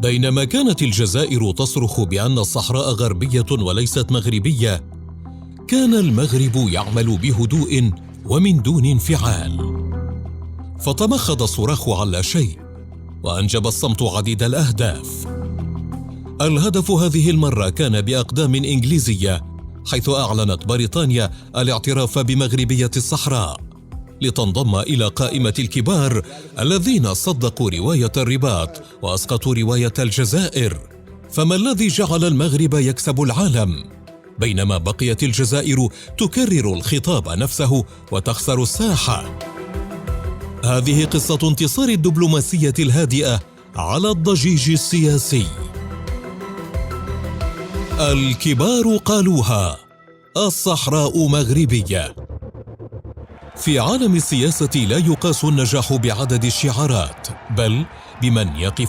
بينما كانت الجزائر تصرخ بأن الصحراء غربية وليست مغربية، كان المغرب يعمل بهدوء ومن دون انفعال. فتمخض الصراخ عن لا شيء، وأنجب الصمت عديد الأهداف. الهدف هذه المرة كان بأقدام إنجليزية، حيث أعلنت بريطانيا الاعتراف بمغربية الصحراء لتنضم إلى قائمة الكبار الذين صدقوا رواية الرباط وأسقطوا رواية الجزائر. فما الذي جعل المغرب يكسب العالم بينما بقيت الجزائر تكرر الخطاب نفسه وتخسر الساحة؟ هذه قصة انتصار الدبلوماسية الهادئة على الضجيج السياسي. الكبار قالوها، الصحراء مغربية. في عالم السياسة لا يقاس النجاح بعدد الشعارات، بل بمن يقف